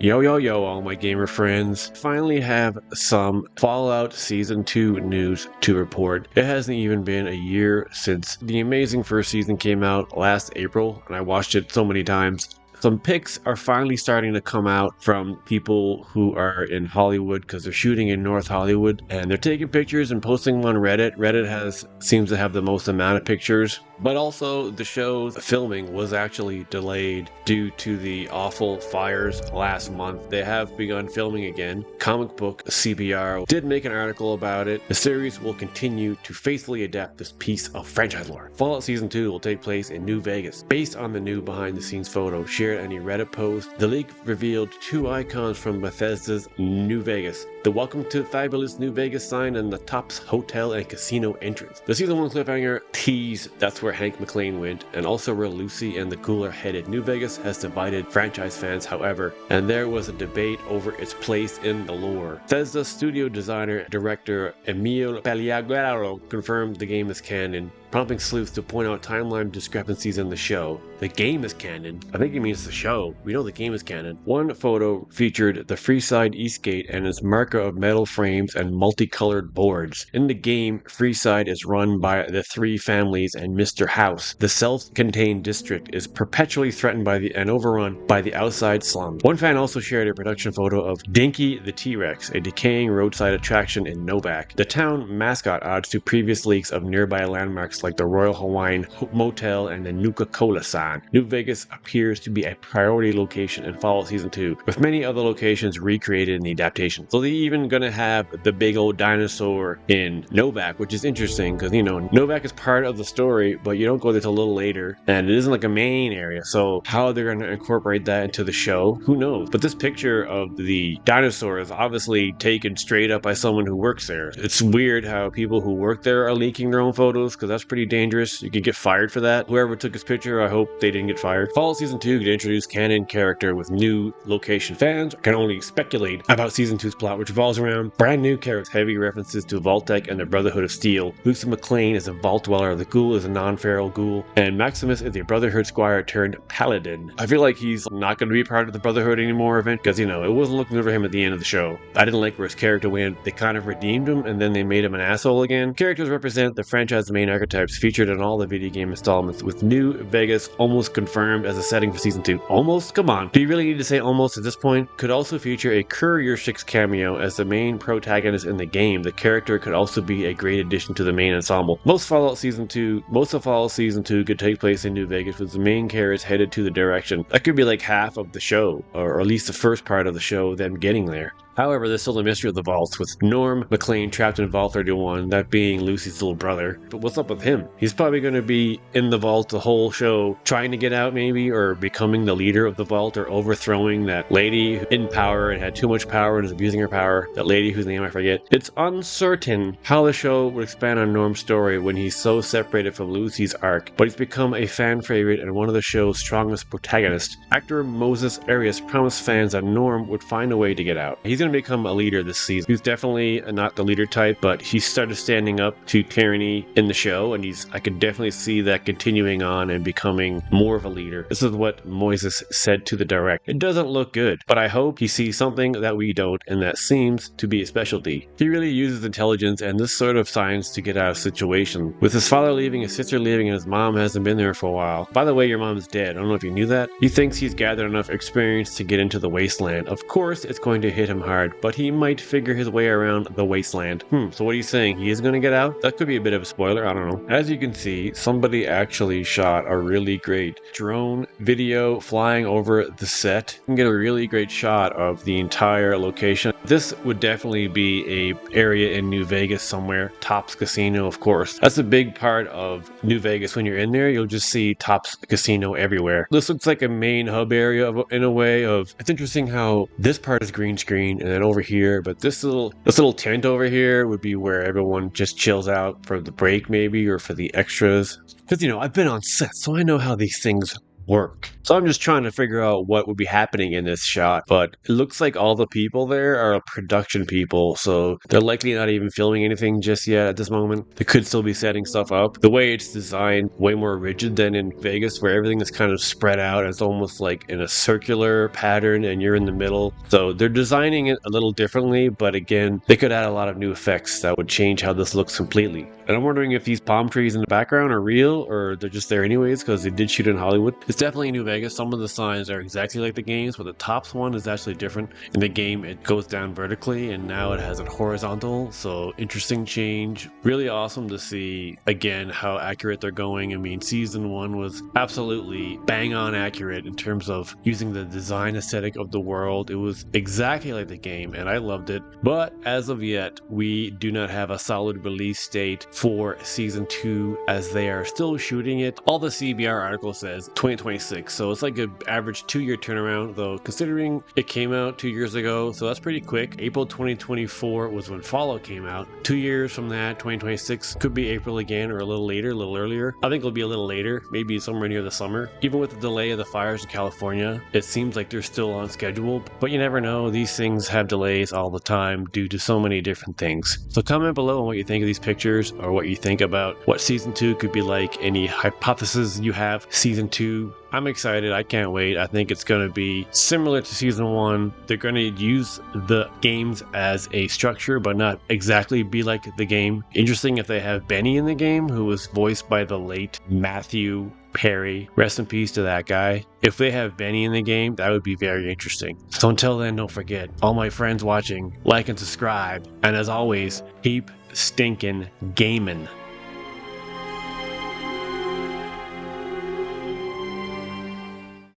Yo, yo, yo, all my gamer friends. Finally have some Fallout Season 2 news to report. It hasn't even been a year since the amazing first season came out last April, and I watched it so many times. Some pics are finally starting to come out from people who are in Hollywood because they're shooting in North Hollywood, and they're taking pictures and posting them on Reddit. Reddit seems to have the most amount of pictures, but also the show's filming was actually delayed due to the awful fires last month. They have begun filming again. Comic book CBR did make an article about it. The series will continue to faithfully adapt this piece of franchise lore. Fallout Season 2 will take place in New Vegas, based on the new behind-the-scenes photo shared in a Reddit post. The leak revealed two icons from Bethesda's New Vegas: the Welcome to Fabulous New Vegas sign and the Tops Hotel and Casino entrance. The Season 1 cliffhanger teased that's where Hank MacLean went, and also where Lucy and the cooler-headed New Vegas has divided franchise fans, however, and there was a debate over its place in the lore. Bethesda studio designer director Emil Paliaguero confirmed the game is canon, prompting sleuths to point out timeline discrepancies in the show. The game is canon? I think he means the show. We know the game is canon. One photo featured the Freeside Eastgate and its marker of metal frames and multicolored boards. In the game, Freeside is run by the three families and Mr. House. The self-contained district is perpetually threatened and overrun by the outside slums. One fan also shared a production photo of Dinky the T-Rex, a decaying roadside attraction in Novak. The town mascot odds to previous leaks of nearby landmarks like the Royal Hawaiian Motel and the Nuka-Cola sign. New Vegas appears to be a priority location in Fallout Season 2, with many other locations recreated in the adaptation. So they're even gonna have the big old dinosaur in Novak, which is interesting because, you know, Novak is part of the story, but you don't go there till a little later, and it isn't like a main area. So how they're gonna incorporate that into the show, who knows? But this picture of the dinosaur is obviously taken straight up by someone who works there. It's weird how people who work there are leaking their own photos, because that's pretty dangerous. You could get fired for that. Whoever took this picture, I hope they didn't get fired. Fallout Season 2 could introduce canon character with new location. Fans can only speculate about Season 2's plot, which revolves around brand new characters, heavy references to Vault-Tec and the Brotherhood of Steel. Lucy MacLean is a Vault Dweller, the Ghoul is a non-feral ghoul, and Maximus is a Brotherhood Squire turned Paladin. I feel like he's not going to be part of the Brotherhood anymore, because, you know, it wasn't looking good for him at the end of the show. I didn't like where his character went. They kind of redeemed him, and then they made him an asshole again. Characters represent the franchise's main archetypes featured in all the video game installments, with New Vegas almost confirmed as a setting for Season 2. Almost? Come on. Do you really need to say almost at this point? Could also feature a Courier 6 cameo as the main protagonist in the game. The character could also be a great addition to the main ensemble. Most of Fallout Season 2 could take place in New Vegas, with the main characters headed to the direction. That could be like half of the show, or at least the first part of the show, them getting there. However, there's still the mystery of the vaults, with Norm MacLean trapped in Vault 31, that being Lucy's little brother. But what's up with him? He's probably going to be in the vault the whole show, trying to get out maybe, or becoming the leader of the vault, or overthrowing that lady in power and had too much power and is abusing her power. That lady whose name I forget. It's uncertain how the show would expand on Norm's story when he's so separated from Lucy's arc, but he's become a fan favorite and one of the show's strongest protagonists. Actor Moses Arias promised fans that Norm would find a way to get out. He's going to become a leader this season. He's definitely not the leader type, but he started standing up to tyranny in the show, and I could definitely see that continuing on and becoming more of a leader. This is what Moises said to the direct. It doesn't look good, but I hope he sees something that we don't, and that seems to be a specialty. He really uses intelligence and this sort of science to get out of situations. With his father leaving, his sister leaving, and his mom hasn't been there for a while. By the way, your mom's dead. I don't know if you knew that. He thinks he's gathered enough experience to get into the wasteland. Of course, it's going to hit him hard, but he might figure his way around the wasteland. So what are you saying? He is going to get out? That could be a bit of a spoiler. I don't know. As you can see, somebody actually shot a really great drone video flying over the set. You can get a really great shot of the entire location. This would definitely be a area in New Vegas somewhere. Tops Casino, of course. That's a big part of New Vegas. When you're in there, you'll just see Tops Casino everywhere. This looks like a main hub area in a way of, it's interesting how this part is green screen and then over here, but this little tent over here would be where everyone just chills out for the break maybe, or for the extras. Because, you know, I've been on set, so I know how these things work. So I'm just trying to figure out what would be happening in this shot, but it looks like all the people there are production people, so they're likely not even filming anything just yet at this moment. They could still be setting stuff up. The way it's designed, way more rigid than in Vegas, where everything is kind of spread out. It's almost like in a circular pattern and you're in the middle. So they're designing it a little differently, but again, they could add a lot of new effects that would change how this looks completely. And I'm wondering if these palm trees in the background are real or they're just there anyways because they did shoot in Hollywood. It's definitely New Vegas. Some of the signs are exactly like the games, but the top one is actually different. In the game, it goes down vertically and now it has it horizontal. So interesting change. Really awesome to see again how accurate they're going. I mean, season 1 was absolutely bang on accurate in terms of using the design aesthetic of the world. It was exactly like the game and I loved it. But as of yet, we do not have a solid release date for season 2 as they are still shooting it. All the CBR article says 2026, so it's like an average 2-year turnaround, though considering it came out 2 years ago, so that's pretty quick. April 2024 was when Fallout came out. 2 years from that, 2026 could be April again, or a little later, a little earlier. I think it'll be a little later, maybe somewhere near the summer. Even with the delay of the fires in California, it seems like they're still on schedule, but you never know. These things have delays all the time due to so many different things. So comment below on what you think of these pictures, or what you think about what season 2 could be like, any hypotheses you have season 2. I'm excited. I can't wait. I think it's going to be similar to season 1. They're going to use the games as a structure, but not exactly be like the game. Interesting if they have Benny in the game, who was voiced by the late Matthew Perry. Rest in peace to that guy. If they have Benny in the game, that would be very interesting. So until then, don't forget, all my friends watching, like and subscribe. And as always, keep stinking gaming.